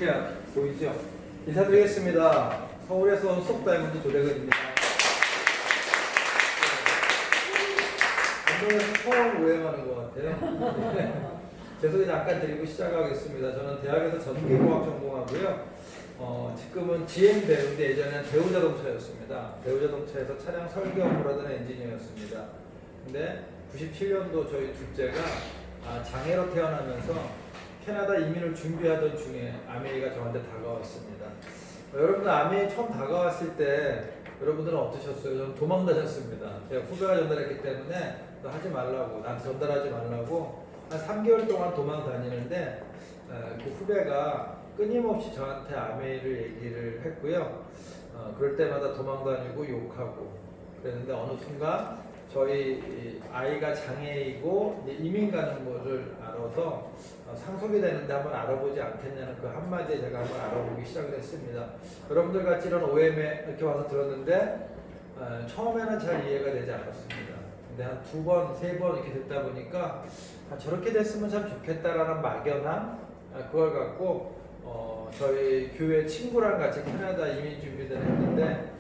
이렇게 보이죠? 인사드리겠습니다. 서울에서 온 속다이몬드 조대근입니다. 오늘 처음 오해하는 것 같아요. 제 소개 잠깐 드리고 시작하겠습니다. 저는 대학에서 전기공학 전공하고요. 지금은 GM 배우인데 예전에는 대우자동차였습니다. 대우자동차에서 차량 설계 업무를 하던 엔지니어였습니다. 근데 97년도 저희 둘째가 장애로 태어나면서 캐나다 이민을 준비하던 중에 아메이가 저한테 다가왔습니다. 여러분들 아메이 처음 다가왔을 때 여러분들은 어떠셨어요? 저는 도망다녔습니다. 제가 후배가 전달했기 때문에 너 하지 말라고, 나한테 전달하지 말라고 한 3개월 동안 도망 다니는데 그 후배가 끊임없이 저한테 아메이를 얘기를 했고요. 그럴 때마다 도망 다니고 욕하고 그랬는데 어느 순간 저희 아이가 장애이고 이민 가는 거를 알아서 상속이 되는데 한번 알아보지 않겠냐는 그 한마디에 제가 한번 알아보기 시작을 했습니다. 여러분들 같이 이런 OM에 이렇게 와서 들었는데 처음에는 잘 이해가 되지 않았습니다. 근데 한 2번, 3번 이렇게 듣다 보니까 저렇게 됐으면 참 좋겠다라는 막연함 그걸 갖고 저희 교회 친구랑 같이 캐나다 이민 준비를 했는데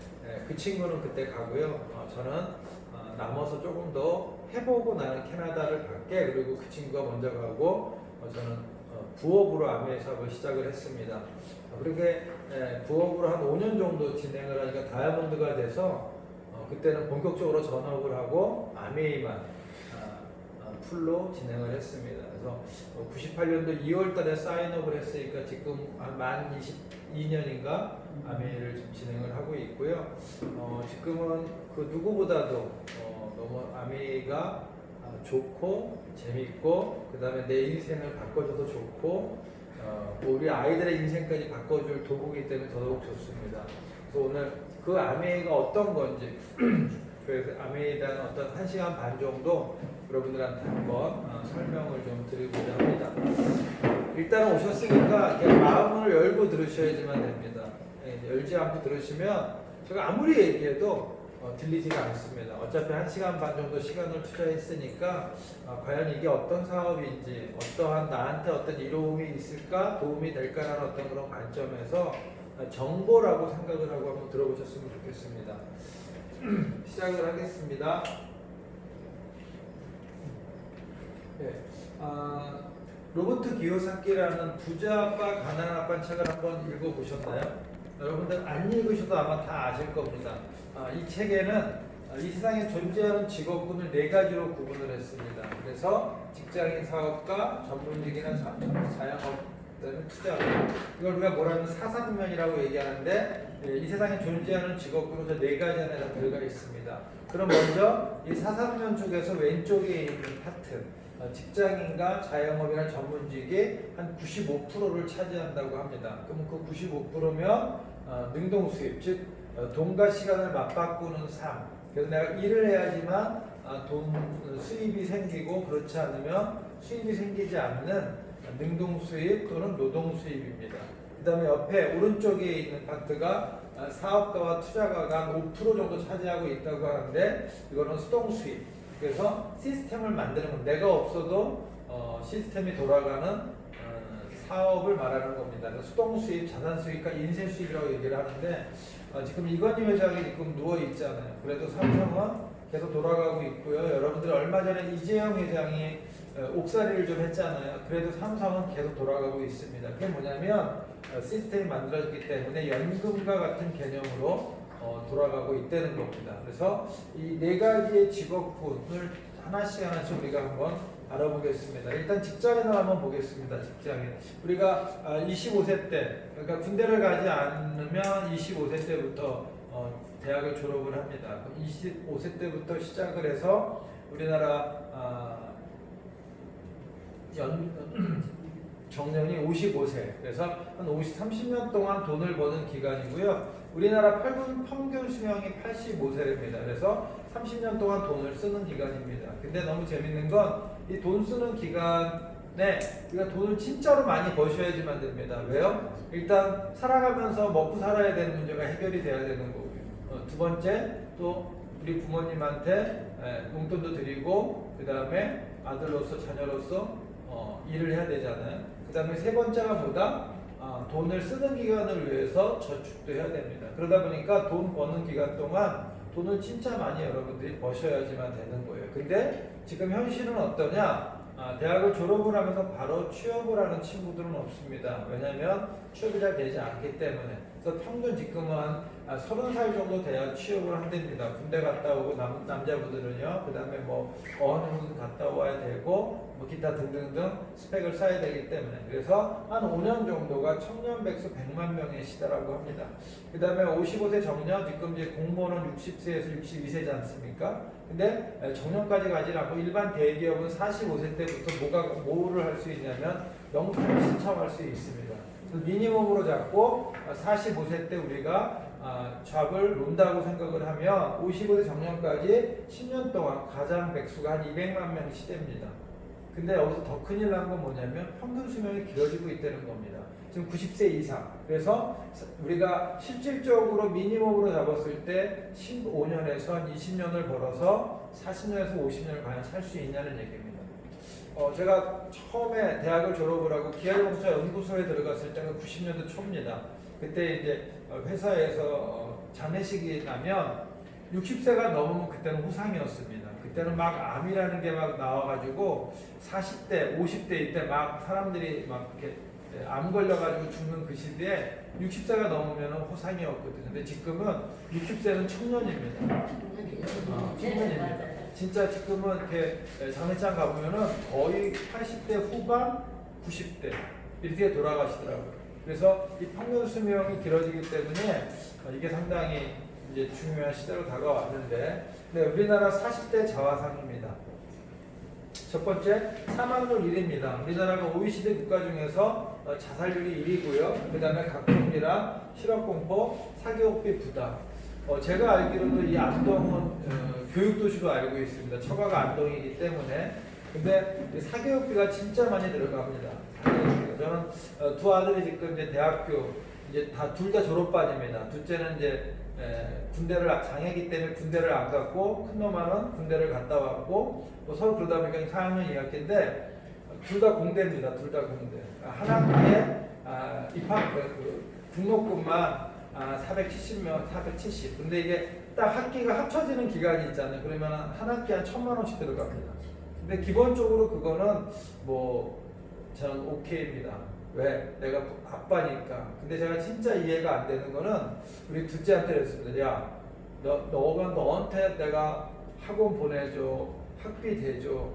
그 친구는 그때 가고요. 저는 남아서 조금 더 해보고 나는 캐나다를 갈게. 그리고 그 친구가 먼저 가고 저는 부업으로 아메이 사업을 시작을 했습니다. 그렇게 부업으로 한 5년 정도 진행을 하니까 다이아몬드가 돼서 그때는 본격적으로 전업을 하고 아메이만 풀로 진행을 했습니다. 그래서 98년도 2월 달에 사인업을 했으니까 지금 만 22년인가 아메이를 좀 진행을 하고 있고요. 지금은 그 누구보다도 너무 아메이가 좋고 재밌고 그 다음에 내 인생을 바꿔줘도 좋고 우리 아이들의 인생까지 바꿔줄 도구이기 때문에 더더욱 좋습니다. 그래서 오늘 그 아메이가 어떤 건지 그래서 아메이에 대한 어떤 1시간 반 정도 여러분들한테 한번 설명을 좀 드리고자 합니다. 일단 오셨으니까 마음을 열고 들으셔야지만 됩니다. 열지 않고 들으시면 제가 아무리 얘기해도 들리지가 않습니다. 어차피 1시간 반 정도 시간을 투자했으니까 과연 이게 어떤 사업인지 어떠한 나한테 어떤 이로움이 있을까 도움이 될까라는 어떤 그런 관점에서 정보라고 생각을 하고 한번 들어보셨으면 좋겠습니다. 시작을 하겠습니다. 네, 로버트 기요사키라는 부자 아빠 가난한 아빠 책을 한번 읽어보셨나요? 여러분들 안 읽으셔도 아마 다 아실 겁니다. 이 책에는 이 세상에 존재하는 직업군을 4가지로 구분을 했습니다. 그래서 직장인, 사업가, 전문직이나 자영업, 투자자. 이걸 우리가 뭐라면 사상면이라고 얘기하는데 이 세상에 존재하는 직업군은 저 4가지 안에 다 들어가 있습니다. 그럼 먼저 이 사상면 쪽에서 왼쪽에 있는 파트 직장인과 자영업이나 전문직이 한 95%를 차지한다고 합니다. 그럼 그 95%면 능동수입, 즉 돈과 시간을 맞바꾸는 삶. 그래서 내가 일을 해야지만 수입이 생기고 그렇지 않으면 수입이 생기지 않는 능동수입 또는 노동수입입니다. 그 다음에 옆에 오른쪽에 있는 파트가 사업가와 투자가가 한 5% 정도 차지하고 있다고 하는데 이거는 수동수입. 그래서 시스템을 만드는 것, 내가 없어도 시스템이 돌아가는 사업을 말하는 겁니다. 수동수입, 자산수입과 인쇄수입이라고 얘기를 하는데 지금 이건희 회장이 지금 누워있잖아요. 그래도 삼성은 계속 돌아가고 있고요. 여러분들 얼마 전에 이재용 회장이 옥살이를 좀 했잖아요. 그래도 삼성은 계속 돌아가고 있습니다. 그게 뭐냐면 시스템이 만들어졌기 때문에 연금과 같은 개념으로 돌아가고 있다는 겁니다. 그래서 이 4가지의 직업군을 하나씩 우리가 한번 알아보겠습니다. 일단 직장인을 한번 보겠습니다. 직장인. 우리가 25세 때, 그러니까 군대를 가지 않으면 25세 때부터 대학을 졸업을 합니다. 25세 때부터 시작을 해서 우리나라 정년이 55세. 그래서 한 30년 동안 돈을 버는 기간이고요. 우리나라 평균 수명이 85세입니다. 그래서 30년 동안 돈을 쓰는 기간입니다. 근데 너무 재밌는 건 이 돈 쓰는 기간에 우리가 돈을 진짜로 많이 버셔야지만 됩니다. 왜요? 일단 살아가면서 먹고 살아야 되는 문제가 해결이 돼야 되는 거고요. 두 번째, 또 우리 부모님한테 용돈도 드리고 그 다음에 아들로서 자녀로서 일을 해야 되잖아요. 그 다음에 세 번째가 뭐다? 돈을 쓰는 기간을 위해서 저축도 해야 됩니다. 그러다 보니까 돈 버는 기간 동안 돈을 진짜 많이 여러분들이 버셔야지만 되는 거예요. 근데 지금 현실은 어떠냐? 대학을 졸업을 하면서 바로 취업을 하는 친구들은 없습니다. 왜냐하면 취업이 잘 되지 않기 때문에. 그래서 평균 지금은 한 30살 정도 돼야 취업을 한답니다. 군대 갔다 오고 남자분들은요. 그 다음에 뭐 어학연수 갔다 와야 되고 뭐 기타 등등등 스펙을 쌓아야 되기 때문에. 그래서 한 5년 정도가 청년 백수 100만 명의 시대라고 합니다. 그 다음에 55세 정년, 지금 이제 공무원은 60세에서 62세지 않습니까? 근데 정년까지 가지 않고 일반 대기업은 45세 때부터 뭐를 할 수 있냐면 영통을 신청할 수 있습니다. 그래서 미니멈으로 잡고 45세 때 우리가 잡을 논다고 생각을 하면 55세 정년까지 10년 동안 가장 백수가 한 200만 명 시대입니다. 근데 여기서 더 큰일 난 건 뭐냐면 평균 수명이 길어지고 있다는 겁니다. 지금 90세 이상. 그래서 우리가 실질적으로 미니멈으로 잡았을 때 15년에서 한 20년을 벌어서 40년에서 50년을 과연 살 수 있냐는 얘기입니다. 제가 처음에 대학을 졸업을 하고 기아자동차 연구소에 들어갔을 때는 90년대 초입니다. 그때 이제 회사에서 장례식이 나면 60세가 넘으면 그때는 후상이었습니다. 그때는 막 암이라는 게 막 나와가지고 40대, 50대 이때 막 사람들이 막 이렇게 암 걸려가지고 죽는 그 시대에 60세가 넘으면 호상이었거든요. 근데 지금은 60세는 청년입니다. 청년입니다. 진짜 지금은 이렇게 장례장 가보면은 거의 80대 후반, 90대 이렇게 돌아가시더라고요. 그래서 이 평균 수명이 길어지기 때문에 이게 상당히 이제 중요한 시대로 다가왔는데, 네, 우리나라 40대 자화상입니다. 첫 번째, 사망률 1위입니다. 우리나라가 OECD 국가 중에서 자살률이 1위고요. 그 다음에 각종이랑 실업공포, 사교육비 부담. 제가 알기로도 이 안동은 교육도시로 알고 있습니다. 처가가 안동이기 때문에. 근데 사교육비가 진짜 많이 들어갑니다. 저는 두 아들이 지금 이제 대학교 이제 둘 다 졸업반입니다. 둘째는 이제 군대를 장애기 때문에 군대를 안 갔고 큰 놈아는 군대를 갔다 왔고 뭐 서로 그러다 보니까 4학년 2학기인데 둘 다 공대입니다. 둘 다 공대. 한 학기에 입학 등록금만 470명, 470. 근데 이게 딱 학기가 합쳐지는 기간이 있잖아요. 그러면 한 학기에 한 1,000만 원씩 들어갑니다. 근데 기본적으로 그거는 뭐 저는 오케이입니다. 왜? 내가 아빠니까. 근데 제가 진짜 이해가 안 되는 거는 우리 둘째한테 그랬습니다. 야, 너한테 내가 학원 보내줘, 학비 대줘.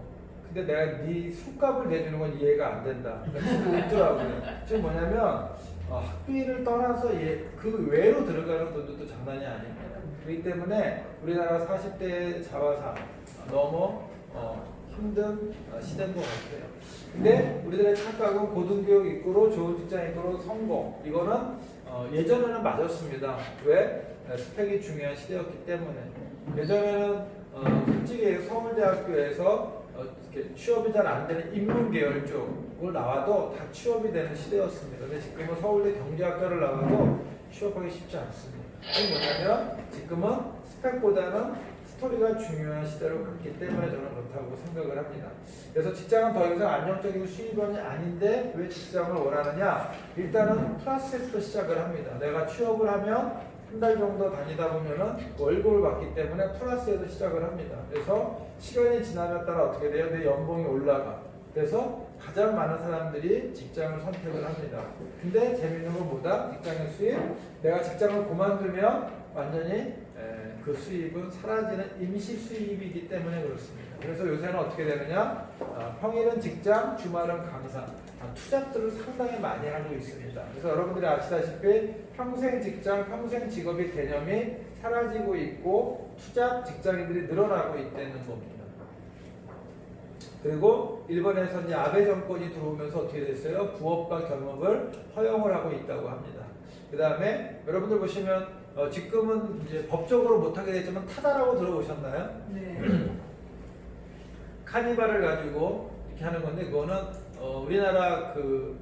근데 내가 네 술값을 대주는 건 이해가 안 된다. 그렇더라고요. 지금 뭐냐면 학비를 떠나서 그 외로 들어가는 돈도 장난이 아닙니다. 그렇기 때문에 우리나라 40대 자화상 너무 힘든 시대인 것 같아요. 근데 우리들의 착각은 고등교육 이끌어 좋은 직장 이끌어 성공, 이거는 예전에는 맞았습니다. 왜? 스펙이 중요한 시대였기 때문에. 예전에는 솔직히 서울대학교에서 이렇게 취업이 잘 안 되는 인문계열 쪽을 나와도 다 취업이 되는 시대였습니다. 근데 지금은 서울대 경제학과를 나와도 취업하기 쉽지 않습니다. 그게 뭐냐면 지금은 스펙보다는 스토리가 중요한 시대로 갔기 때문에 저는 그렇다고 생각을 합니다. 그래서 직장은 더 이상 안정적인 수입원이 아닌데 왜 직장을 원하느냐? 일단은 플러스에서 시작을 합니다. 내가 취업을 하면 한 달 정도 다니다 보면은 월급을 받기 때문에 플러스에서 시작을 합니다. 그래서 시간이 지나면 따라 어떻게 돼요? 내 연봉이 올라가. 그래서 가장 많은 사람들이 직장을 선택을 합니다. 근데 재밌는 건 뭐다? 직장의 수입. 내가 직장을 그만두면 완전히 그 수입은 사라지는 임시 수입이기 때문에 그렇습니다. 그래서 요새는 어떻게 되느냐? 평일은 직장, 주말은 강사. 투잡들을 상당히 많이 하고 있습니다. 그래서 여러분들이 아시다시피 평생 직장, 평생 직업의 개념이 사라지고 있고 투잡 직장인들이 늘어나고 있다는 겁니다. 그리고 일본에서 이제 아베 정권이 들어오면서 어떻게 됐어요? 부업과 겸업을 허용을 하고 있다고 합니다. 그 다음에 여러분들 보시면 지금은 이제 법적으로 못하게 됐지만 타다라고 들어보셨나요? 네. 카니발을 가지고 이렇게 하는 건데 그거는 우리나라 그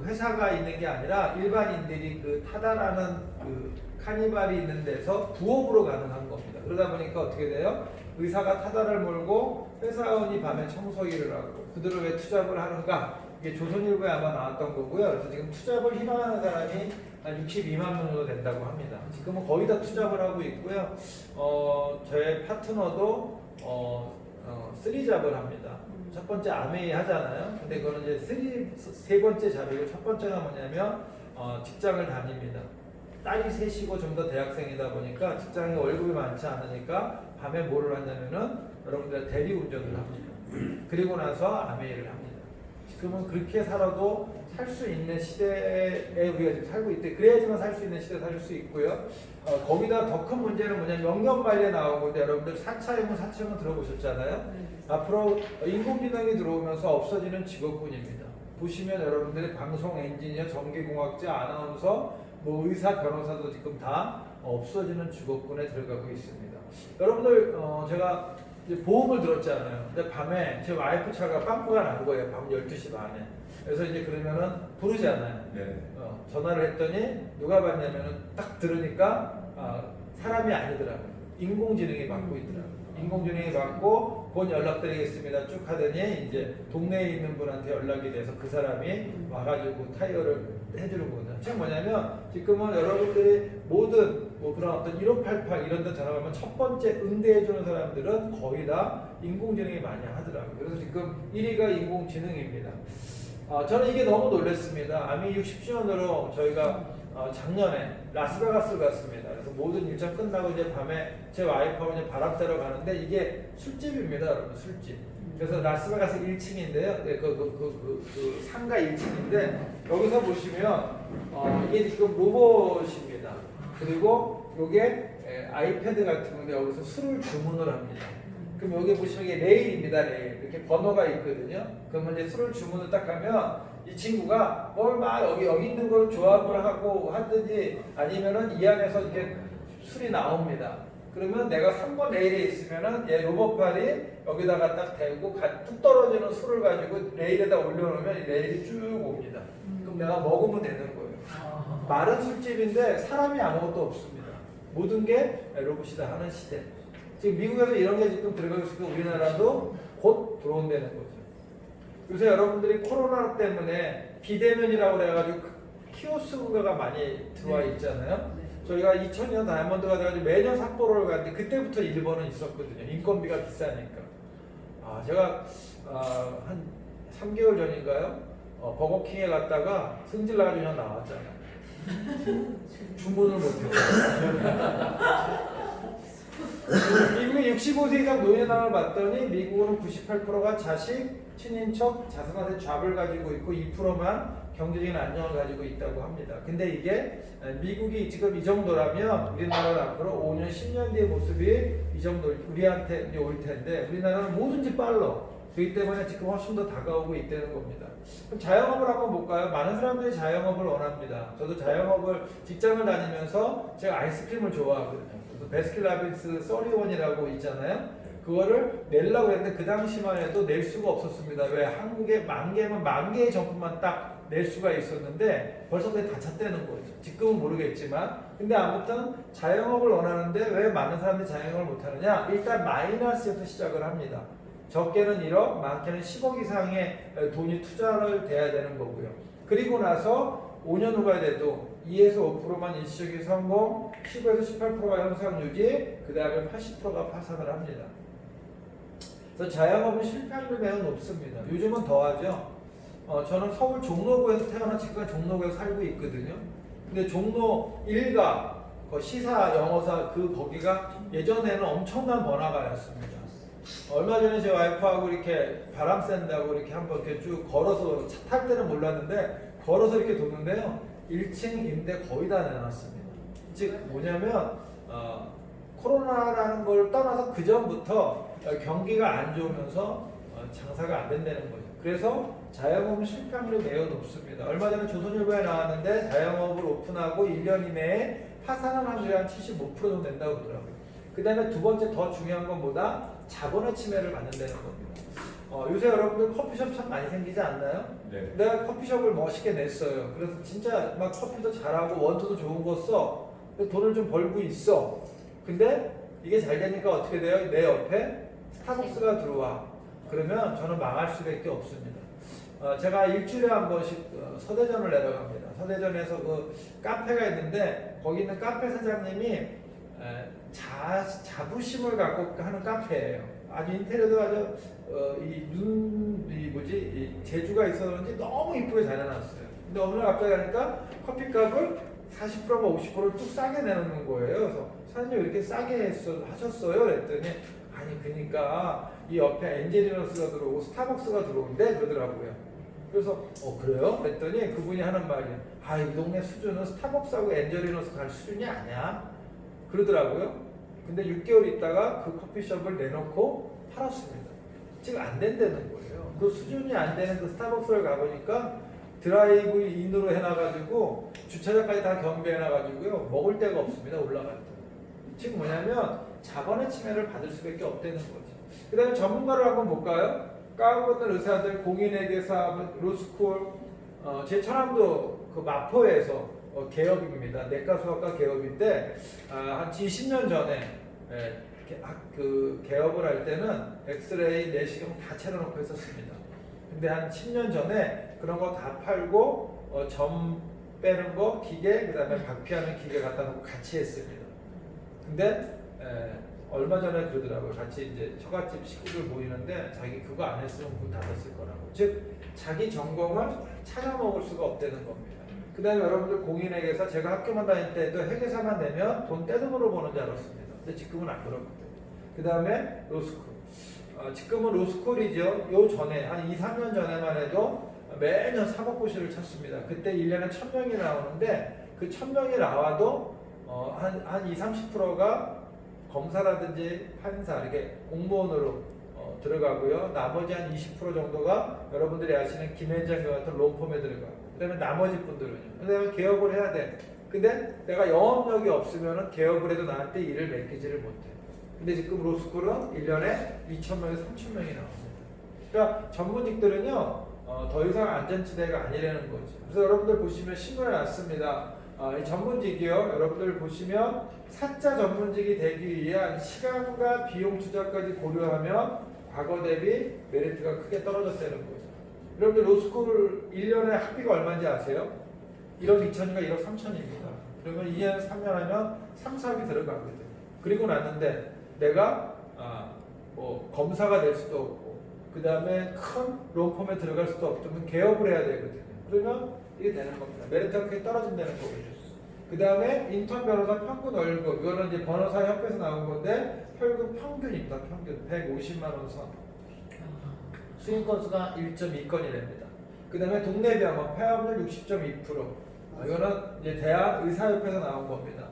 회사가 있는 게 아니라 일반인들이 그 타다라는 그 카니발이 있는 데서 부업으로 가능한 겁니다. 그러다 보니까 어떻게 돼요? 의사가 타다를 몰고 회사원이 밤에 청소일을 하고 그들을 왜 투잡을 하는가? 이게 조선일보에 아마 나왔던 거고요. 그래서 지금 투잡을 희망하는 사람이 한 62만 명 정도 된다고 합니다. 지금은 거의 다 투잡을 하고 있고요. 저의 파트너도 3잡을 합니다. 첫 번째 아메이 하잖아요. 근데 그거는 이제 세 번째 잡이고 첫 번째가 뭐냐면 직장을 다닙니다. 딸이 셋이고 좀 더 대학생이다 보니까 직장에 월급이 많지 않으니까 밤에 뭐를 하냐면은 여러분들 대리운전을 합니다. 그리고 나서 아메이를 합니다. 지금은 그렇게 살아도 살 수 있는 시대에 우리가 지금 살고 있대. 그래야지만 살 수 있는 시대에 살 수 있고요. 거기다 더 큰 문제는 뭐냐면 영변관리에 나오고 있는데 여러분들 4차 들어보셨잖아요. 앞으로 인공지능이 들어오면서 없어지는 직업군입니다. 보시면 여러분들이 방송 엔지니어, 전기공학자, 아나운서, 뭐 의사, 변호사도 지금 다 없어지는 직업군에 들어가고 있습니다. 여러분들 제가 이제 보험을 들었잖아요. 근데 밤에 제 와이프 차가 빵꾸가 난 거예요. 밤 12시 반에. 그래서 이제 그러면은 부르잖아요. 네. 전화를 했더니 누가 받냐면은 딱 들으니까 사람이 아니더라고요. 인공지능이 받고 있더라고요. 인공지능이 받고 곧 연락드리겠습니다 쭉 하더니 이제 동네에 있는 분한테 연락이 돼서 그 사람이 와가지고 타이어를 해주는 거거든요. 지금 뭐냐면 지금은 여러분들이 모든 뭐 그런 어떤 1588 이런 데 전화 가면 첫 번째 응대해주는 사람들은 거의 다 인공지능이 많이 하더라고요. 그래서 지금 1위가 인공지능입니다. 저는 이게 너무 놀랐습니다. 아미 60주년으로 저희가 작년에 라스베가스를 갔습니다. 그래서 모든 일정 끝나고 이제 밤에 제 와이프하고 이제 바람 쐬러 가는데 이게 술집입니다, 여러분. 술집. 그래서 라스베가스 1층인데요. 네, 그 상가 1층인데 여기서 보시면 이게 지금 로봇입니다. 그리고 이게 아이패드 같은 건데 여기서 술을 주문을 합니다. 그럼 여기 보시면 이게 레일입니다. 레일. 이렇게 번호가 있거든요. 그러면 이제 술을 주문을 딱 하면 이 친구가 뭘 막 여기 있는 걸 조합을 하고 하든지 아니면은 이 안에서 이게 술이 나옵니다. 그러면 내가 3번 레일에 있으면은 얘 로봇팔이 여기다가 딱 대고 뚝 떨어지는 술을 가지고 레일에다 올려놓으면 이 레일이 쭉 옵니다. 그럼 내가 먹으면 되는 거예요. 마른 술집인데 사람이 아무것도 없습니다. 모든 게 로봇이 다 하는 시대. 지금 미국에서 이런 게 지금 들어가고 있으니까 우리나라도 곧 들어온다는 거죠. 요새 여러분들이 코로나 때문에 비대면이라고 해가지고 키오스크가 많이 들어와 있잖아요. 저희가 2000년 다이아몬드가 돼가지고 매년 삿포로를 갔는데 그때부터 일본은 있었거든요. 인건비가 비싸니까. 제가 한 3개월 전인가요? 버거킹에 갔다가 승질 나가지고 그냥 나왔잖아요. 주문을 못했어요. 미국의 65세 이상 노인당을 봤더니 미국은 98%가 자식, 친인척, 자손한테 잡을 가지고 있고 2%만 경제적인 안정을 가지고 있다고 합니다. 근데 이게 미국이 지금 이 정도라면 우리나라는 앞으로 5년, 10년 뒤의 모습이 이 정도 우리한테 이제 올 텐데 우리나라는 뭐든지 빨라. 그렇기 때문에 지금 훨씬 더 다가오고 있다는 겁니다. 그럼 자영업을 한번 볼까요? 많은 사람들이 자영업을 원합니다. 저도 자영업을 직장을 다니면서 제가 아이스크림을 좋아하거든요. 그래서 베스킨라빈스 31이라고 있잖아요. 그거를 내려고 했는데 그 당시만 해도 낼 수가 없었습니다. 왜? 한국에 만 개의 정품만 딱 낼 수가 있었는데 벌써 그게 다 찼다는 거죠. 지금은 모르겠지만. 근데 아무튼 자영업을 원하는데 왜 많은 사람들이 자영업을 못하느냐? 일단 마이너스에서 시작을 합니다. 적게는 1억, 많게는 10억 이상의 돈이 투자를 돼야 되는 거고요. 그리고 나서 5년 후가 돼도 2에서 5%만 일시적인 성공, 10에서 18%가 현상 유지, 그 다음에 80%가 파산을 합니다. 그래서 자영업은 실패율이 매우 높습니다. 요즘은 더하죠. 저는 서울 종로구에서 태어나 지금까지 종로구에서 살고 있거든요. 근데 종로 1가 시사 영어사 거기가 예전에는 엄청난 번화가였습니다. 얼마 전에 제 와이프하고 이렇게 바람 쐰다고 이렇게 한번 이렇게 쭉 걸어서 차 탈 때는 몰랐는데 걸어서 이렇게 도는데요. 1층 임대 거의 다 내놨습니다. 즉 뭐냐면 코로나라는 걸 떠나서 그 전부터 경기가 안 좋으면서 장사가 안 된다는 거죠. 그래서 자영업은 실패율이 매우 높습니다. 얼마 전에 조선일보에 나왔는데 자영업을 오픈하고 1년 이내에 파산한 확률이 한 75% 정도 된다고 그러더라고요. 그 다음에 두 번째 더 중요한 건 뭐다? 자본의 침해를 받는다는 겁니다. 요새 여러분들 커피숍 참 많이 생기지 않나요? 네. 내가 커피숍을 멋있게 냈어요. 그래서 진짜 막 커피도 잘하고 원두도 좋은 거 써. 돈을 좀 벌고 있어. 근데 이게 잘 되니까 어떻게 돼요? 내 옆에 스타벅스가 들어와. 그러면 저는 망할 수밖에 없습니다. 제가 일주일에 한 번씩 서대전을 내려갑니다. 서대전에서 그 카페가 있는데 거기 있는 카페 사장님이 자부심을 갖고 하는 카페예요. 아주 인테리어도 아주 이 재주가 있어서 그런지 너무 이쁘게 잘 해놨어요. 근데 어느 날 갑자기 하니까 커피값을 40%가 50%를 뚝 싸게 내놓는 거예요. 그래서 사장님 왜 이렇게 싸게 하셨어요? 그랬더니 아니 그러니까 이 옆에 엔젤리너스가 들어오고 스타벅스가 들어오는데 그러더라고요. 그래서 그래요? 그랬더니 그분이 하는 말이 이 동네 수준은 스타벅스하고 엔젤리너스 갈 수준이 아니야 그러더라고요. 근데 6개월 있다가 그 커피숍을 내놓고 팔았습니다. 지금 안 된다는 거예요. 그 수준이 안 되는 그 스타벅스를 가보니까 드라이브 인으로 해놔가지고 주차장까지 다 경비해놔가지고요 먹을 데가 없습니다. 올라갈 때. 지금 뭐냐면 자본의 침해를 받을 수밖에 없다는 거죠. 그 다음에 전문가를 한번 볼까요? 까부는 의사들, 공인회계사, 로스쿨, 제 처남도 그 마포에서 개업입니다. 내과수학과 개업인데 한 20년 전에 그 개업을 할 때는 엑스레이, 내시경 다 차려놓고 했었습니다. 근데 한 10년 전에 그런 거 다 팔고 점 빼는 거 기계, 그 다음에 박피하는 기계 갖다 놓고 같이 했습니다. 근데 얼마 전에 그러더라고요. 같이 이제 처갓집 식구들 모이는데 자기 그거 안 했으면 문 닫았을 거라고. 즉 자기 전공을 찾아 먹을 수가 없다는 겁니다. 그 다음에 여러분들 공인회계사, 제가 학교만 다닐 때도 회계사만 내면 돈 떼돈으로 버는 줄 알았습니다. 근데 지금은 안 그렇거든요. 그 다음에 로스쿨. 지금은 로스쿨이죠. 요 전에 한 2, 3년 전에만 해도 매년 사법고시를 쳤습니다. 그때 1년에 1000명이 나오는데 그 1000명이 나와도 한 20, 30%가 검사라든지 판사 이렇게 공무원으로 들어가고요. 나머지 한 20% 정도가 여러분들이 아시는 김현장 같은 롱폼에 들어가고, 그다음에 나머지 분들은요. 그다음에 개업을 해야 돼. 근데 내가 영업력이 없으면은 개업을 해도 나한테 일을 맡기지를 못해. 근데 지금 로스쿨은 1년에 2,000명에서 3,000명이 나옵니다. 그러니까 전문직들은요 더 이상 안전지대가 아니라는 거죠. 그래서 여러분들 보시면 신문에 났습니다. 이 전문직이요. 여러분들 보시면 사자 전문직이 되기 위한 시간과 비용 투자까지 고려하면 과거 대비 메리트가 크게 떨어졌다는 거죠. 여러분들 로스쿨 1년에 학비가 얼마인지 아세요? 1억 2천인가 1억 3천입니다. 그러면 2년 3년 하면 3, 4억이 들어가거든요. 그리고 났는데 내가 뭐 검사가 될 수도 없고 그 다음에 큰 롱폼에 들어갈 수도 없으면 개업을 해야 되거든요. 그러면 이게 되는 겁니다. 메리트가 크게 떨어진다는 거거든요. 그 다음에 인턴 변호사 평균 월급, 이거는 이제 변호사 협회에서 나온 건데 혈급 평균입니다. 평균 150만 원 선. 수임 건수가 1.2건이랍니다. 그 다음에 동네 병원 폐업률 60.2%. 이거는 이제 대학 의사협회에서 나온 겁니다.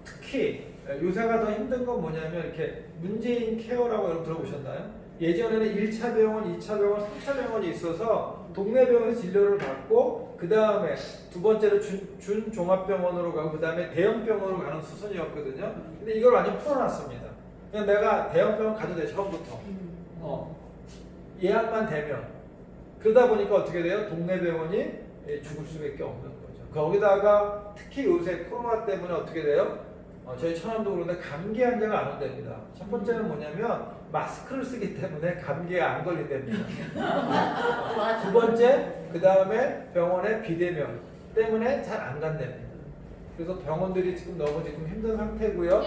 특히 요새가 더 힘든 건 뭐냐면 이렇게 문재인 케어라고 여러분 들어보셨나요? 예전에는 1차 병원, 2차 병원, 3차 병원이 있어서 동네 병원에서 진료를 받고 그 다음에 두 번째로 준종합병원으로 가고 그 다음에 대형병원으로 가는 수순이었거든요. 근데 이걸 완전 풀어놨습니다. 그냥 내가 대형병원 가도 돼 처음부터. 예약만 되면. 그러다 보니까 어떻게 돼요? 동네 병원이 죽을 수밖에 없는 거죠. 거기다가 특히 요새 코로나 때문에 어떻게 돼요? 저희 천안도 그런데 감기 환자가 안 온답니다. 첫 번째는 뭐냐면 마스크를 쓰기 때문에 감기에 안 걸린답니다. 두 번째, 그 다음에 병원에 비대면 때문에 잘 안 간답니다. 그래서 병원들이 지금 너무 힘든 상태고요.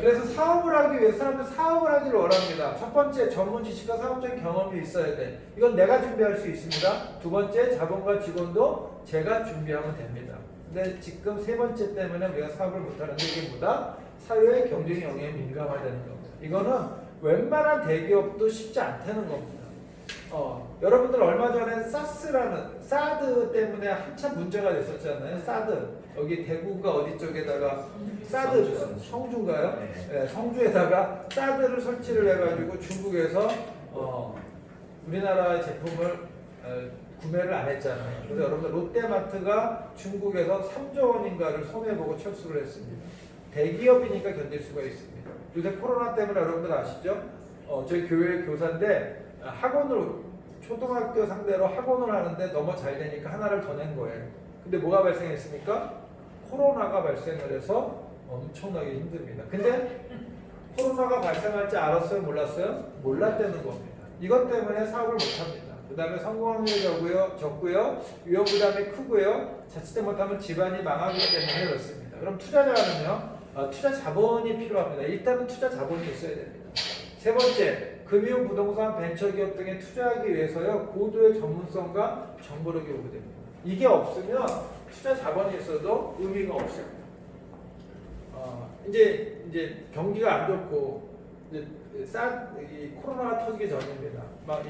그래서 사업을 하기 위해 사람들 사업을 하기를 원합니다. 첫 번째, 전문 지식과 사업적인 경험이 있어야 돼. 이건 내가 준비할 수 있습니다. 두 번째, 자본과 직원도 제가 준비하면 됩니다. 근데 지금 세 번째 때문에 우리가 사업을 못하는데 이게 뭐다? 사회의 경쟁 영향에 민감하다는 겁니다. 이거는 웬만한 대기업도 쉽지 않다는 겁니다. 여러분들 얼마 전에 사드 때문에 한참 문제가 됐었잖아요. 사드. 여기 대구가 어디 쪽에다가 사드, 성주인가요? 네, 성주에다가 사드를 설치를 해가지고 중국에서 우리나라의 제품을 구매를 안 했잖아요. 그래서 여러분들 롯데마트가 중국에서 3조 원인가를 손해보고 철수를 했습니다. 대기업이니까 견딜 수가 있습니다. 요새 코로나 때문에 여러분들 아시죠? 저희 교회 교사인데 학원으로 초등학교 상대로 학원을 하는데 너무 잘 되니까 하나를 더 낸 거예요. 근데 뭐가 발생했습니까? 코로나가 발생을 해서 엄청나게 힘듭니다. 근데 코로나가 발생할 줄 알았어요? 몰랐어요? 몰랐다는 겁니다. 이것 때문에 사업을 못합니다. 그 다음에 성공 확률이 적고요. 위험 부담이 크고요. 자칫 못하면 집안이 망하기 때문에 그렇습니다. 그럼 투자자는요. 투자 자본이 필요합니다. 일단은 투자 자본이 있어야 됩니다. 세 번째, 금융, 부동산, 벤처기업 등에 투자하기 위해서요. 고도의 전문성과 정보력이 요구됩니다. 이게 없으면 투자 자본이 있어도 의미가 없어요. 이제 경기가 안 좋고 이제 이 코로나가 터지기 전입니다. 막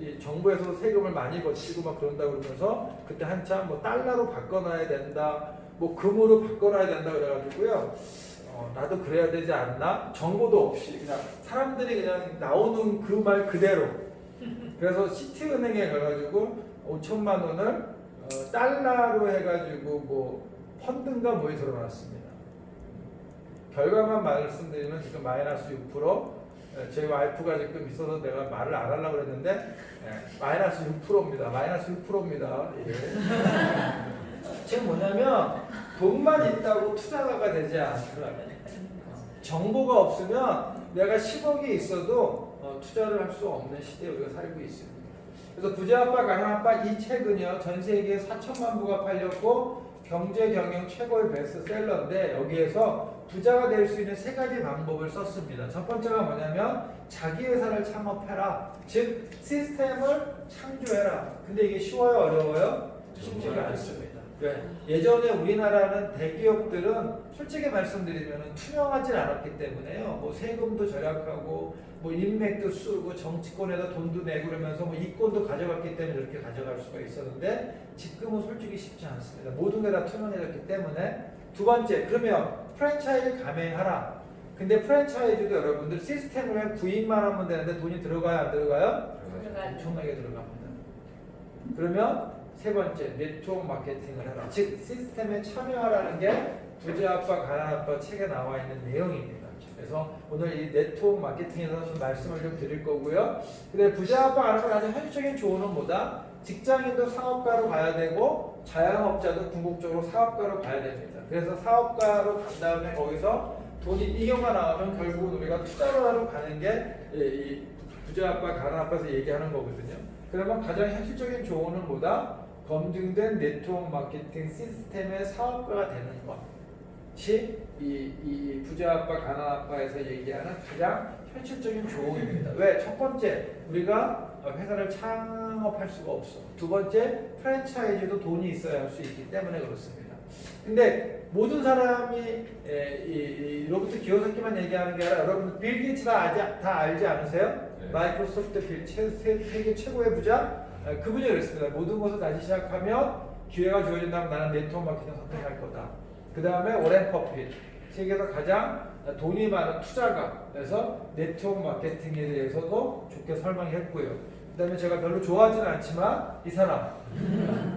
이 정부에서 세금을 많이 거치고 막 그런다 그러면서 그때 한참 뭐 달러로 바꿔놔야 된다, 뭐 금으로 바꿔놔야 된다 그래가지고요. 나도 그래야 되지 않나? 정보도 없이 그냥 사람들이 그냥 나오는 그 말 그대로. 그래서 시티은행에 가가지고 5천만 원을 달러로 해가지고 뭐 펀드인가 뭐에 들어놨습니다. 결과만 말씀드리면 지금 마이너스 6%. 제 와이프가 지금 있어서 내가 말을 안 하려고 그랬는데 마이너스 6%입니다. 마이너스 6%입니다. 예. 지금 뭐냐면 돈만 있다고 투자가가 되지 않더라고요. 정보가 없으면 내가 10억이 있어도 투자를 할 수 없는 시대에 우리가 살고 있습니다. 그래서 부자 아빠 가난 아빠 이 책은요 전 세계에 4천만 부가 팔렸고 경제 경영 최고의 베스트셀러인데 여기에서 부자가 될 수 있는 세 가지 방법을 썼습니다. 첫 번째가 뭐냐면 자기 회사를 창업해라. 즉 시스템을 창조해라. 근데 이게 쉬워요, 어려워요? 쉽지가 않습니다. 네. 예전에 우리나라는 대기업들은 솔직히 말씀드리면 투명하지 않았기 때문에요. 뭐 세금도 절약하고 뭐 인맥도 쓰고 정치권에다 돈도 내고 그러면서 뭐 이권도 가져갔기 때문에 이렇게 가져갈 수가 있었는데 지금은 솔직히 쉽지 않습니다. 모든 게 다 투명해졌기 때문에. 두 번째, 그러면 프랜차이즈 가맹하라. 근데 프랜차이즈도 여러분들 시스템을 구입만 하면 되는데 돈이 들어가요, 안 들어가요? 엄청나게 들어갑니다. 그러면 세 번째, 네트워크 마케팅을 해라. 즉 시스템에 참여하라는 게 부자 아빠, 가난 아빠 책에 나와 있는 내용입니다. 그래서 오늘 이 네트워크 마케팅에서 좀 말씀을 좀 드릴 거고요. 근데 부자 아빠, 가난 아빠 가장 현실적인 조언은 뭐다? 직장인도 사업가로 가야 되고 자영업자도 궁극적으로 사업가로 가야 됩니다. 그래서 사업가로 간 다음에 거기서 돈이 이경가 나오면 결국은 우리가 투자로 하러 가는 게 이 부자 아빠, 가난 아빠에서 얘기하는 거거든요. 그러면 가장 현실적인 조언은 뭐다? 검증된 네트워크 마케팅 시스템의 사업가가 되는 것이 이 부자 아빠, 가난 아빠에서 얘기하는 가장 현실적인 조언입니다. 왜? 첫 번째, 우리가 회사를 창업할 수가 없어. 두 번째, 프랜차이즈도 돈이 있어야 할 수 있기 때문에 그렇습니다. 근데 모든 사람이 로버트 기요사키만 얘기하는 게 아니라 여러분 빌 게이츠 다 알지 않으세요? 네. 마이크로소프트 세계 최고의 부자 그분이 그랬습니다. 모든 것을 다시 시작하면 기회가 주어진다면 나는 네트워크 마케팅 선택할 거다. 그 다음에 오렌 버핏 세계에서 가장 돈이 많은 투자가 그래서 네트워크 마케팅에 대해서도 좋게 설명했고요. 그 다음에 제가 별로 좋아하지는 않지만 이 사람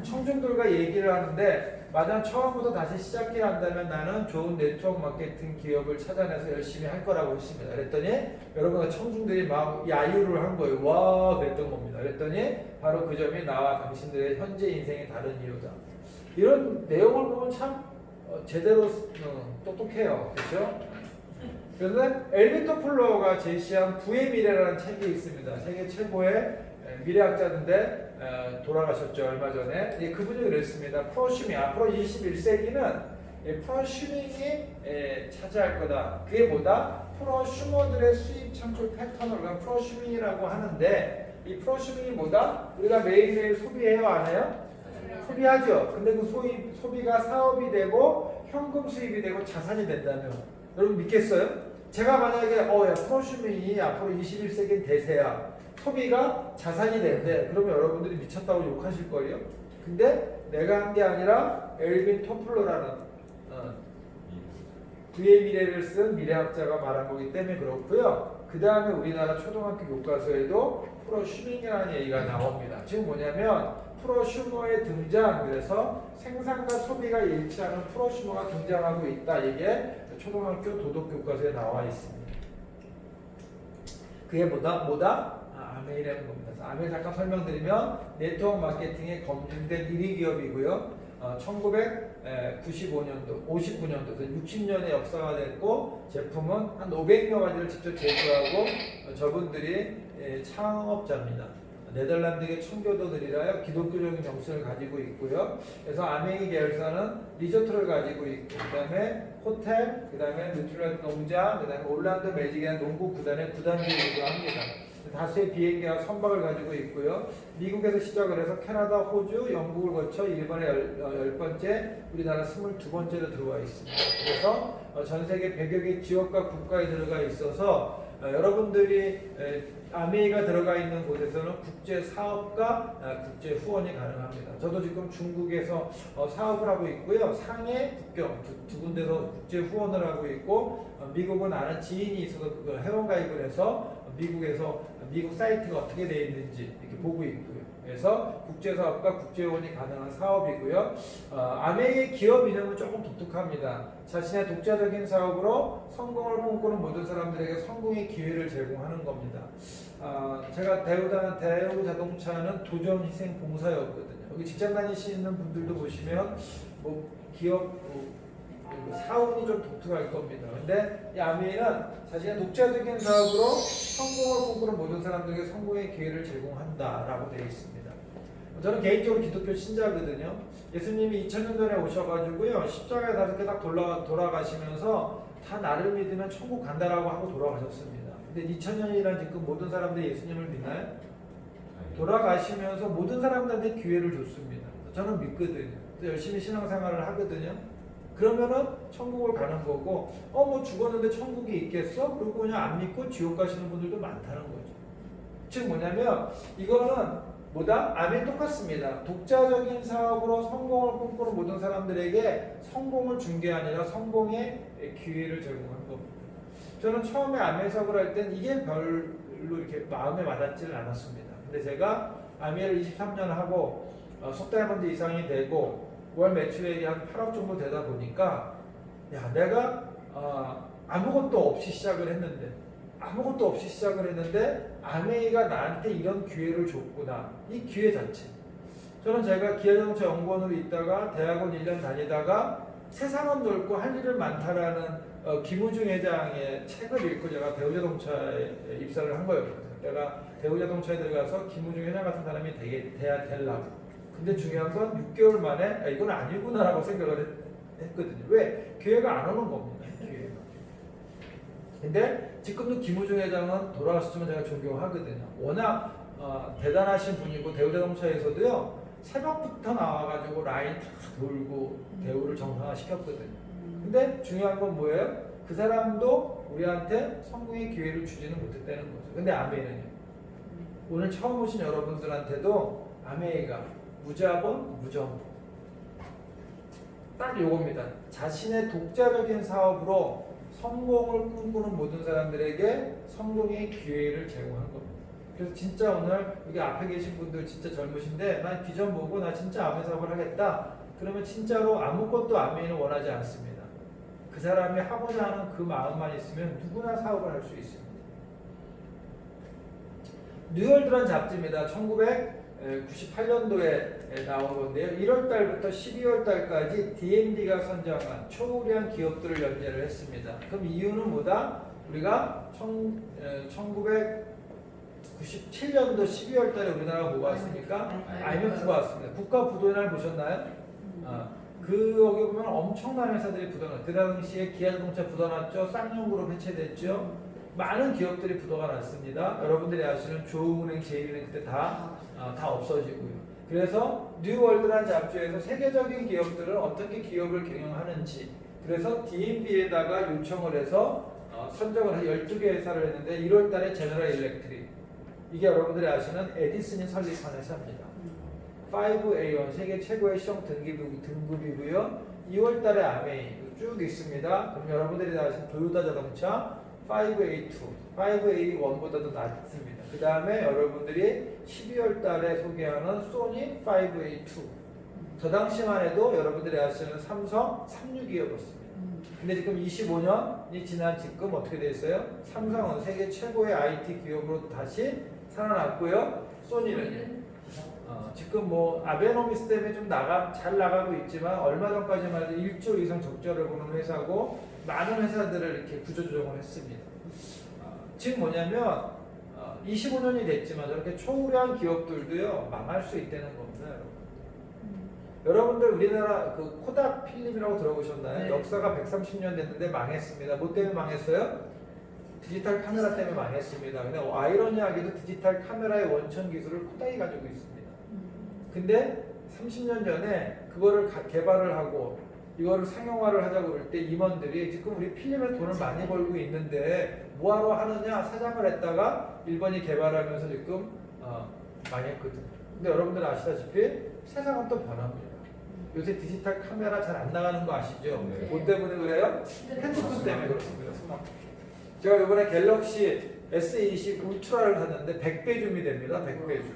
청중들과 얘기를 하는데 만약 처음부터 다시 시작해야 한다면 나는 좋은 네트워크 마케팅 기업을 찾아내서 열심히 할 거라고 했습니다. 그랬더니 여러분 청중들이 막 야유를 한 거예요. 와 그랬던 겁니다. 그랬더니 바로 그 점이 나와 당신들의 현재 인생이 다른 이유다. 이런 내용을 보면 참 제대로 똑똑해요. 그렇죠? 그런데 엘빈 토플러가 제시한 부의 미래라는 책이 있습니다. 세계 최고의 미래학자인데 돌아가셨죠 얼마 전에. 그분이 그랬습니다. 프로슈밍 앞으로 21세기는 프로슈밍이 차지할 거다. 그게 뭐다? 프로슈머들의 수입 창출 패턴을 우리가 프로슈밍이라고 하는데 이 프로슈밍이 뭐다? 우리가 매일매일 소비해요 안 해요? 소비하죠. 근데 그 소비가 사업이 되고 현금 수입이 되고 자산이 된다면 여러분 믿겠어요? 제가 만약에 야 프로슈밍이 앞으로 21세기는 대세야. 소비가 자산이 되는데 그러면 여러분들이 미쳤다고 욕하실 거예요. 근데 내가 한 게 아니라 엘빈 토플러라는 그의 미래를 쓴 미래학자가 말한 거기 때문에 그렇고요. 그 다음에 우리나라 초등학교 교과서에도 프로슈밍이라는 얘기가 나옵니다. 지금 뭐냐면 프로슈머의 등장, 그래서 생산과 소비가 일치하는 프로슈머가 등장하고 있다. 이게 초등학교 도덕교과서에 나와 있습니다. 그게 뭐다? 아메이라는 겁니다. 아메이 잠깐 설명드리면 네트워크 마케팅에 검증된 1위 기업이고요. 1995년도, 59년도, 60년의 역사가 됐고 제품은 한 500여 가지를 직접 제조하고 저분들이 창업자입니다. 네덜란드계 청교도들이라요 기독교적인 정신을 가지고 있고요. 그래서 아메이 계열사는 리조트를 가지고 있고, 그다음에 호텔, 그다음에 뉴트럴랜드 농장, 그다음에 올란도 매직이라는 농구 구단의 구단주이기도 합니다. 다수의 비행기와 선박을 가지고 있고요. 미국에서 시작을 해서 캐나다, 호주, 영국을 거쳐 일본에 10번째, 우리나라 22번째로 들어와 있습니다. 그래서 전 세계 100여 개 지역과 국가에 들어가 있어서 여러분들이 아메이가 들어가 있는 곳에서는 국제 사업과 국제 후원이 가능합니다. 저도 지금 중국에서 사업을 하고 있고요. 상해, 북경 두 군데서 국제 후원을 하고 있고, 미국은 아는 지인이 있어서 회원 가입을 해서 미국 사이트가 어떻게 되어 있는지 이렇게 보고 있고요. 그래서 국제 사업과 국제 후원이 가능한 사업이고요. 아메이의 기업 이름은 조금 독특합니다. 자신의 독자적인 사업으로 성공을 꿈꾸는 모든 사람들에게 성공의 기회를 제공하는 겁니다. 제가 대우 자동차는 도전 희생 봉사였거든요. 여기 직장 다니시는 분들도 보시면 뭐 기업 사원이 좀 독특할 겁니다. 근데 이 아메이는 자신의 독자적인 사업으로 성공을 꿈꾸는 모든 사람들에게 성공의 기회를 제공한다라고 되어 있습니다. 저는 개인적으로 기독교 신자거든요. 예수님이 2000년 전에 오셔가지고요, 십자가에 5개 딱 돌아가시면서 다 나를 믿으면 천국 간다라고 하고 돌아가셨습니다. 근데 2000년이란 지금 모든 사람들이 예수님을 믿나요? 돌아가시면서 모든 사람들한테 기회를 줬습니다. 저는 믿거든요. 열심히 신앙생활을 하거든요. 그러면은 천국을 가는 거고, 뭐 죽었는데 천국이 있겠어? 그리고 그냥 안 믿고 지옥 가시는 분들도 많다는 거죠. 즉 뭐냐면 이거는 아멘 똑같습니다. 독자적인 사업으로 성공을 꿈꾸는 모든 사람들에게 성공을 준 게 아니라 성공의 기회를 제공한 겁니다. 저는 처음에 아멘 사업을 할 땐 이게 별로 이렇게 마음에 와닿지를 않았습니다. 근데 제가 아멘을 23년 하고 석 달 번 이상이 되고 월 매출액이 한 8억 정도 되다 보니까, 내가 아무것도 없이 시작을 했는데 아메이가 나한테 이런 기회를 줬구나. 이 기회 자체. 저는 제가 기아자동차 연구원으로 있다가 대학원 1년 다니다가 세상은 넓고 할 일은 많다라는 김우중 회장의 책을 읽고 제가 대우자동차에 입사를 한 거였거든요. 내가 대우자동차에 들어가서 김우중 회장 같은 사람이 돼야 되려고. 근데 중요한 건 6개월 만에 이건 아니구나라고 생각을 했거든요. 왜? 기회가 안 오는 겁니다. 기회가. 근데 지금도 김우중 회장은 돌아가셨지만 제가 존경하거든요. 워낙 대단하신 분이고, 대우자동차에서도요, 새벽부터 나와가지고 라인 쫙 돌고 대우를 정상화 시켰거든요. 근데 중요한 건 뭐예요? 그 사람도 우리한테 성공의 기회를 주지는 못했다는 거죠. 근데 아메이는요, 오늘 처음 오신 여러분들한테도 아메이가 무자본, 무정보. 딱 요겁니다. 자신의 독자적인 사업으로 성공을 꿈꾸는 모든 사람들에게 성공의 기회를 제공한 겁니다. 그래서 진짜 오늘 여기 앞에 계신 분들 진짜 젊으신데, 난 비전 보고 나 진짜 아멘 사업을 하겠다. 그러면 진짜로 아무것도 아멘을 원하지 않습니다. 그 사람이 하고자 하는 그 마음만 있으면 누구나 사업을 할 수 있습니다. 뉴월드란 잡지입니다. 1998년도에 나온 건데요. 1월 달부터 12월 달까지 DMD가 선정한 초우량 기업들을 연재를 했습니다. 그럼 이유는 뭐다? 우리가 1997년도 12월 달에 우리나라가 뭐가 왔습니까? IMF가 왔습니다. 국가 부도날 보셨나요? 거기 보면 엄청난 회사들이 부도났죠. 그 당시에 기아자동차 부도났죠. 쌍용그룹 해체됐죠. 많은 기업들이 부도가 났습니다. 여러분들이 아시는 조흥은행, 제일은행 그때 다 없어지고요. 그래서 뉴월드라는 잡지에서 세계적인 기업들은 어떻게 기업을 경영하는지, 그래서 DMB에다가 요청을 해서 선정을 해서 12개 회사를 했는데 1월 달에 제너럴 일렉트릭, 이게 여러분들이 아시는 에디슨이 설립한 회사입니다. 5A1 세계 최고의 시험 등급이고요. 2월 달에 아메이 쭉 있습니다. 그럼 여러분들이 다 아시는 도요타 자동차 5A2, 5A1보다도 낮습니다. 그 다음에 여러분들이 12월 달에 소개하는 소니 5A2. 저 당시만 해도 여러분들이 아시는 삼성 36이었습니다. 근데 지금 25년이 지난 지금 어떻게 됐어요? 삼성은 세계 최고의 IT 기업으로 다시 살아났고요. 소니는 지금 뭐 아베노미스 때문에 좀 잘 나가고 있지만 얼마 전까지만 해도 1조 이상 적자를 보는 회사고, 많은 회사들을 이렇게 구조조정을 했습니다. 즉 뭐냐면 25년이 됐지만 저렇게 초우량 기업들도요 망할 수 있다는 겁니다. 여러분들 우리나라 그 코닥 필름이라고 들어보셨나요? 네. 역사가 130년 됐는데 망했습니다. 뭐 때문에 망했어요? 디지털 카메라 때문에 망했습니다. 근데 아이러니하게도 디지털 카메라의 원천 기술을 코닥이 가지고 있습니다. 근데 30년 전에 그거를 개발을 하고 이거를 상용화를 하자고 그럴 때 임원들이 지금 우리 필름에 돈을 많이 벌고 있는데 뭐하러 하느냐 사장을 했다가 일본이 개발하면서 지금 망했거든요. 근데 여러분들 아시다시피 세상은 또 변합니다. 요새 디지털 카메라 잘 안 나가는 거 아시죠? 네. 뭐 때문에 그래요? 핸드폰 때문에 그렇습니다. 스마트폰. 제가 이번에 갤럭시 S20 울트라를 샀는데 100배 줌이 됩니다. 100배 줌.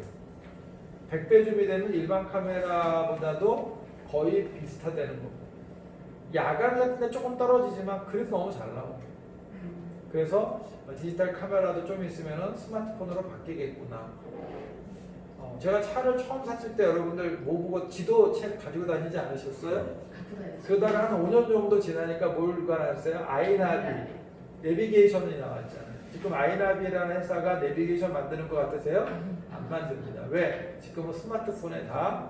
100배 줌이 되면 일반 카메라보다도 거의 비슷하다는 겁니다. 야간 같은 데 조금 떨어지지만 그래도 너무 잘 나와요. 그래서 디지털 카메라도 좀 있으면 스마트폰으로 바뀌겠구나. 제가 차를 처음 샀을 때 여러분들 뭐 보고 지도 책 가지고 다니지 않으셨어요? 그러다가 한 5년 정도 지나니까 뭘가 나왔어요? 아이나비 내비게이션이 나왔잖아요. 지금 아이나비라는 회사가 내비게이션 만드는 것 같으세요? 안 만듭니다. 왜? 지금은 스마트폰에 다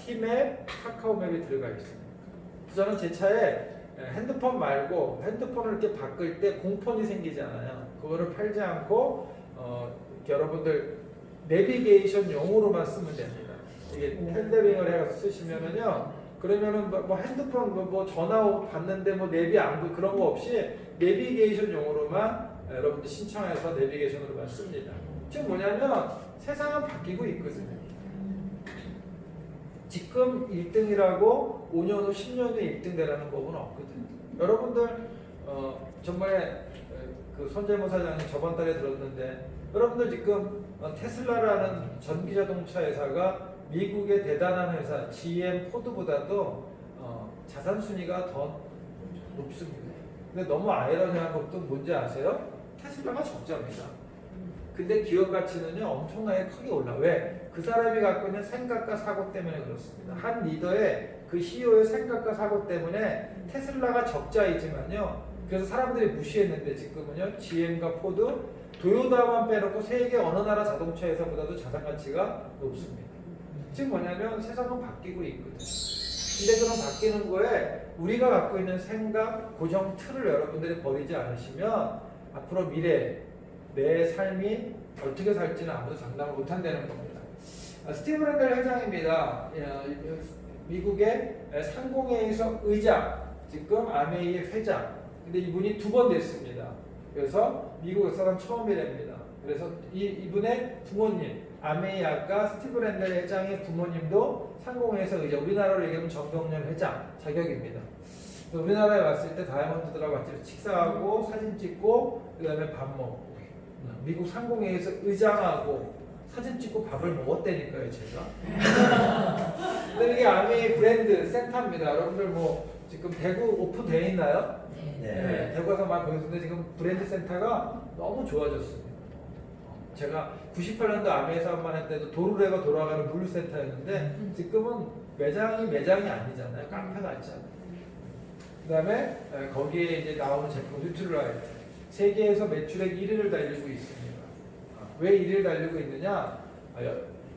티맵, 카카오맵이 들어가 있습니다. 저는 제 차에 핸드폰 말고 핸드폰을 이렇게 바꿀 때 공폰이 생기잖아요. 그거를 팔지 않고 여러분들 내비게이션용으로만 쓰면 됩니다. 이게 핸드링을 해서 쓰시면은요. 그러면은 뭐 핸드폰 뭐 전화 받는데 뭐 내비 안 보이 그런 거 없이 내비게이션용으로만 여러분들 신청해서 내비게이션으로만 씁니다. 지금 뭐냐면 세상은 바뀌고 있거든요. 지금 1등이라고 5년 후 10년 후에 1등 되라는 법은 없거든요. 여러분들 정말 그 손재무 사장님 저번 달에 들었는데 여러분들 지금 테슬라라는 전기자동차 회사가 미국의 대단한 회사 GM 포드보다도 자산 순위가 더 높습니다. 근데 너무 아이러니한 것도 뭔지 아세요? 테슬라가 적자입니다. 근데 기업 가치는요 엄청나게 크게 올라. 왜? 그 사람이 갖고 있는 생각과 사고 때문에 그렇습니다. 한 리더의 그 CEO의 생각과 사고 때문에 테슬라가 적자이지만요. 그래서 사람들이 무시했는데 지금은요 GM과 포드, 도요타만 빼놓고 세계 어느 나라 자동차 회사보다도 자산 가치가 높습니다. 지금 뭐냐면 세상은 바뀌고 있거든요. 근데 그런 바뀌는 거에 우리가 갖고 있는 생각, 고정 틀을 여러분들이 버리지 않으시면 앞으로 미래 내 삶이 어떻게 살지는 아무도 장담을 못한다는 겁니다. 스티브 랜델 회장입니다. 미국의 상공회의소 의장, 지금 아메이의 회장. 근데 이분이 2번 됐습니다. 그래서 미국 역사상 처음이랍니다. 그래서 이분의 부모님, 아메이 아까 스티브 랜델 회장의 부모님도 상공회의소 의장, 우리나라로 얘기하면 정경련 회장 자격입니다. 우리나라에 왔을 때 다이아몬드들하고 같이 식사하고 사진 찍고 그 다음에 밥 먹고 미국 상공회의소 의장하고 사진 찍고 밥을 먹었다니까요 제가. 근데 이게 아메이 브랜드 센터입니다. 여러분들 뭐 지금 대구 오픈되어 있나요? 네. 대구 가서 막 보였는데 지금 브랜드 센터가 너무 좋아졌습니다. 제가 98년도 아메이 사업만 할 때도 도르래가 돌아가는 물류센터였는데 지금은 매장이 아니잖아요. 카페 같잖아요. 그 다음에 거기에 이제 나오는 제품 뉴트럴라이트 세계에서 매출액 1위를 달리고 있습니다. 왜 1위를 달리고 있느냐?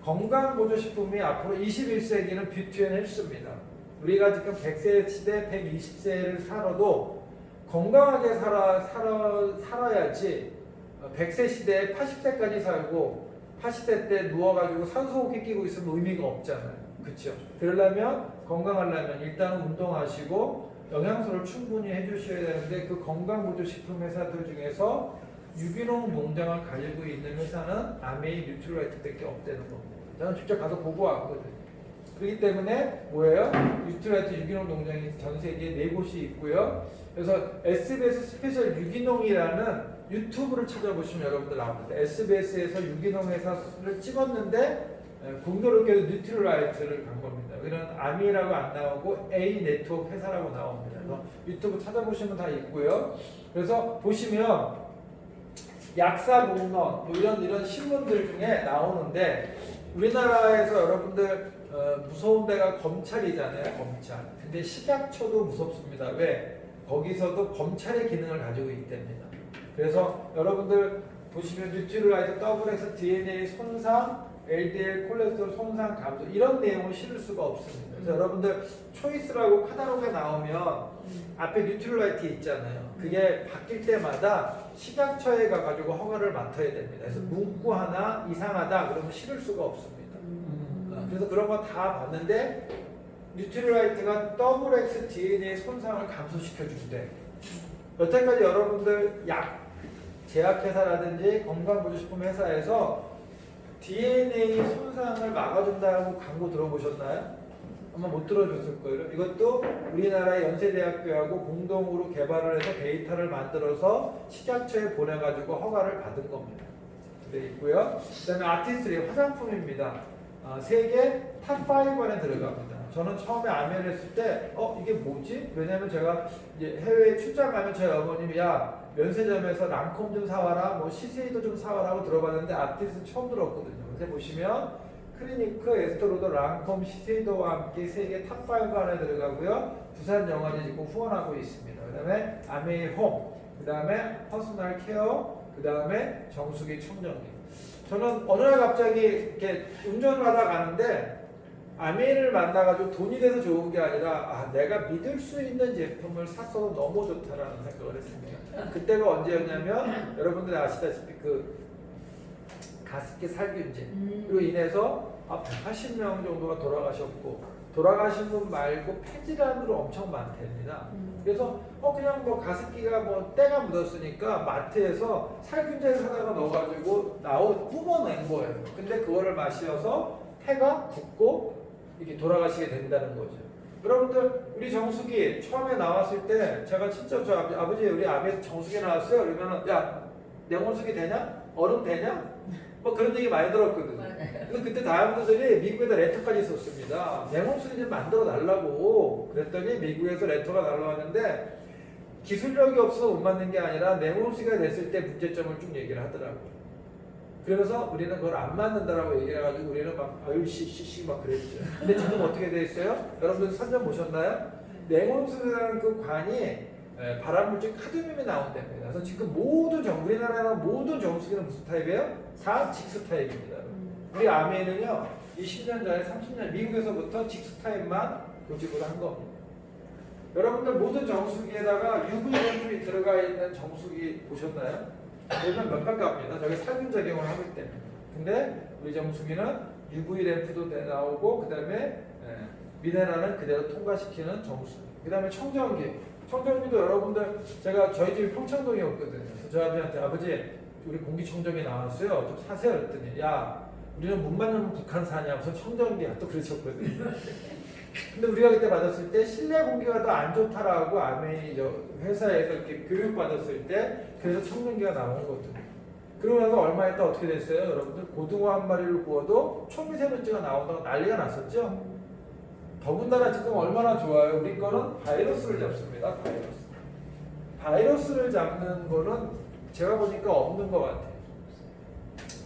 건강보조식품이 앞으로 21세기는 뷰티 앤 헬스입니다. 우리가 지금 100세 시대 120세를 살아도 건강하게 살아야지 100세 시대에 80세까지 살고 80세 때 누워가지고 산소호흡기 끼고 있으면 의미가 없잖아요. 그렇죠? 그러려면 건강하려면 일단은 운동하시고 영양소를 충분히 해주셔야 되는데 그 건강보조식품 회사들 중에서 유기농 농장을 가지고 있는 회사는 아메이 뉴트럴라이트밖에 없다는 겁니다. 저는 직접 가서 보고 왔거든요. 그렇기 때문에 뭐예요? 뉴트럴라이트 유기농 농장이 전 세계에 4곳이 있고요. 그래서 SBS 스페셜 유기농이라는 유튜브를 찾아보시면 여러분들 나옵니다. SBS에서 유기농 회사를 찍었는데 공교롭게도 뉴트럴라이트를 간 겁니다. 이런 아미라고 안 나오고 A 네트워크 회사라고 나옵니다. 그래서 유튜브 찾아보시면 다 있고요. 그래서 보시면 약사 목론 뭐 이런 신문들 중에 나오는데 우리나라에서 여러분들 무서운 데가 검찰이잖아요. 검찰. 근데 식약처도 무섭습니다. 왜? 거기서도 검찰의 기능을 가지고 있답니다. 그래서 여러분들 보시면 뉴트릴라이트, WX, DNA 손상, LDL 콜레스테롤 손상 감소 이런 내용을 실을 수가 없습니다. 그래서 여러분들 초이스라고 카탈로그에 나오면 앞에 뉴트릴라이트 있잖아요. 그게 바뀔 때마다 식약처에 가가지고 허가를 맡아야 됩니다. 그래서 문구 하나 이상하다 그러면 실을 수가 없습니다. 그래서 그런 거 다 봤는데 뉴트릴라이트가 WX DNA 손상을 감소시켜 준대. 여태까지 여러분들 약 제약회사라든지 건강보조식품 회사에서 DNA 손상을 막아준다고 광고 들어보셨나요? 아마 못 들어줬을 거예요. 이것도 우리나라의 연세대학교하고 공동으로 개발을 해서 데이터를 만들어서 식약처에 보내가지고 허가를 받은 겁니다. 네, 있고요. 그 다음에 아티스트리 화장품입니다. 세계 탑5 안에 들어갑니다. 저는 처음에 아메를 했을 때 이게 뭐지? 왜냐면 제가 이제 해외에 출장 가면 저희 어머님이 야 면세점에서 랑콤 좀 사와라 뭐 시세이도 좀 사와라 하고 들어봤는데 아티스트 처음 들었거든요. 그래서 보시면 클리니크, 에스토로더, 랑콤, 시세이도와 함께 세계 탑5 안에 들어가고요. 부산 영화제 지금 후원하고 있습니다. 그 다음에 아메이 홈, 그 다음에 퍼스널 케어, 그 다음에 정수기 청정기. 저는 어느 날 갑자기 이렇게 운전을 하다 가는데 아메이를 만나가지고 돈이 돼서 좋은 게 아니라 내가 믿을 수 있는 제품을 샀어도 너무 좋다라는 생각을 했습니다. 그때가 언제였냐면 여러분들이 아시다시피 그 가습기 살균제로 인해서 180명 정도가 돌아가셨고 돌아가신 분 말고 폐질환으로 엄청 많답니다. 그래서 그냥 뭐 가습기가 뭐 때가 묻었으니까 마트에서 살균제를 사다가 넣어가지고 뿜어낸 거예요. 근데 그거를 마셔서 폐가 붓고 이렇게 돌아가시게 된다는 거죠. 여러분들 우리 정수기 처음에 나왔을 때 제가 진짜 저 아버지 우리 아베 정수기 나왔어요. 그러면은 야 냉온수기 되냐? 얼음 되냐? 뭐 그런 얘기 많이 들었거든요. 그래서 그때 다이아몬드들이 미국에다 레터까지 썼습니다. 냉온수기 좀 만들어 달라고 그랬더니 미국에서 레터가 날라왔는데 기술력이 없어서 못 만든 게 아니라 냉온수기가 됐을 때 문제점을 쭉 얘기를 하더라고요. 그러면서 우리는 그걸 안 만든다라고 얘기를 해가지고 우리는 막 아유씨씨씨 막 그랬죠. 근데 지금 어떻게 돼 있어요? 여러분들 선전 보셨나요? 냉온수기라는 그 관이 발암물질 카드뮴이 나온답니다. 그래서 지금 우리나라의 모든 정수기는 무슨 타입이에요? 다 직수 타입입니다. 우리 아메이는요 20년 전에 30년 미국에서부터 직수 타입만 고집을 한 겁니다. 여러분들 모든 정수기에다가 UV 램프이 들어가 있는 정수기 보셨나요? 그러면 몇 가깝니다. 저게 살균 작용을 하기 때문에. 근데 우리 정수기는 UV 램프도 나오고 그 다음에 미네랄은 그대로 통과시키는 정수기. 그 다음에 청정기. 청정기도 여러분들 제가 저희 집이 평창동이었거든요. 그래서 저 아버지한테 아버지 우리 공기청정기 나왔어요. 좀 사세요. 그랬더니 야 우리는 문만 열면 북한 사냐 무슨 청정기야 또 그러셨거든요. 근데 우리가 그때 받았을 때 실내 공기가 더 안 좋다라고 아메이 회사에서 이렇게 교육받았을 때 그래서 청정기가 나온 거거든요. 그러고 나서 얼마 있다 어떻게 됐어요? 여러분들 고등어 한 마리를 구워도 초미세먼지가 나온다고 난리가 났었죠. 더군다나 지금 얼마나 좋아요. 우리 거는 바이러스를 잡습니다. 바이러스를 잡는 거는 제가 보니까 없는 것 같아요.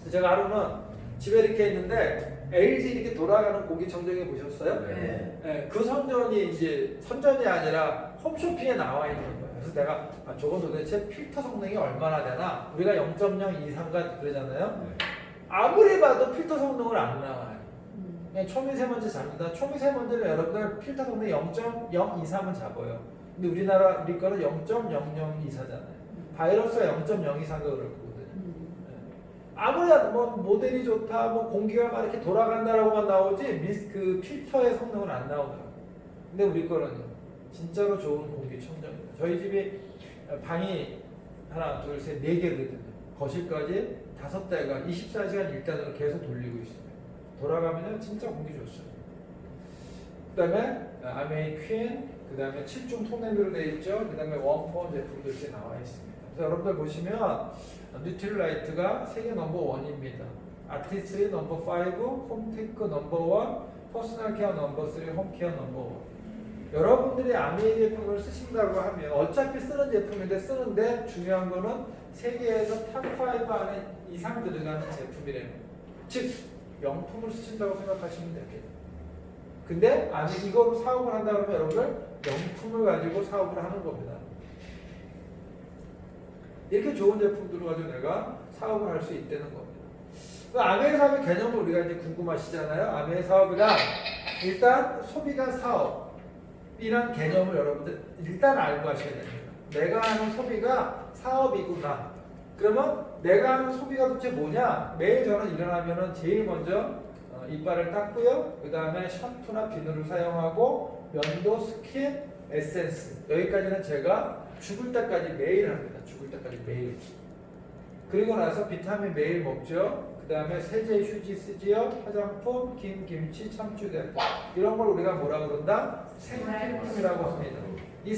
제가 하루는 집에 이렇게 있는데 LG 이렇게 돌아가는 공기청정기 보셨어요? 네. 그 선전이 아니라 홈쇼핑에 나와 있는 거예요. 그래서 내가 저건 도대체 필터 성능이 얼마나 되나? 우리가 0.0 이상가 그러잖아요. 아무리 봐도 필터 성능을 안 나와요. 그냥 초미세먼지 잡는다. 초미세먼지는 여러분들 필터 성능 0.0 이상은 잡아요. 근데 우리 거는 0.00 이사잖아요. 바이러스가 0.0 이상가 그럴 거거든요. 아무리 뭐 모델이 좋다, 뭐 공기가 막 이렇게 돌아간다라고만 나오지 그 필터의 성능은 안 나오더라고요. 근데 우리 거는요, 진짜로 좋은 공기청정기입니다. 저희 집이 방이 하나, 둘, 셋, 4개거든요. 거실까지 5대가 24시간 1단으로 계속 돌리고 있습니다. 돌아가면은 진짜 공기 좋습니다. 그 다음에 아메이 퀸, 그 다음에 7중 통냉기로 되어 있죠. 그 다음에 원포원 제품도 이렇게 나와 있습니다. 그래서 여러분들 보시면 뉴트릴라이트가 세계 넘버1입니다. 아티스트리 넘버5, 홈테크 넘버1, 퍼스널 케어 넘버3, 홈케어 넘버1. 여러분들이 아메이 제품을 쓰신다고 하면 어차피 쓰는 제품인데 쓰는데 중요한 거는 세계에서 탑5 안에 이상 들어가는 제품이래요. 즉 명품을 쓰신다고 생각하시면 됩니다. 근데 이거로 사업을 한다 그러면 여러분들 명품을 가지고 사업을 하는 겁니다. 이렇게 좋은 제품들을 가지고 내가 사업을 할 수 있다는 겁니다. 그 아메이 사업의 개념을 우리가 이제 궁금하시잖아요. 아메이 사업이란 일단 소비가 사업이란 개념을 여러분들 일단 알고 하셔야 됩니다. 내가 하는 소비가 사업이구나. 그러면 내가 하는 소비가 도대체 뭐냐? 매일 저는 일어나면은 제일 먼저 이빨을 닦고요. 그 다음에 샴푸나 비누를 사용하고 면도, 스킨, 에센스 여기까지는 제가 죽을 때까지 매일 합니다. 죽을 때까지 매일. 그리고 나서 비타민 매일 먹죠. 그 다음에 세제, 휴지 쓰지요. 화장품, 김치, 참치, 대파 이런 걸 우리가 뭐라 그런다? 생필품이라고 합니다. 이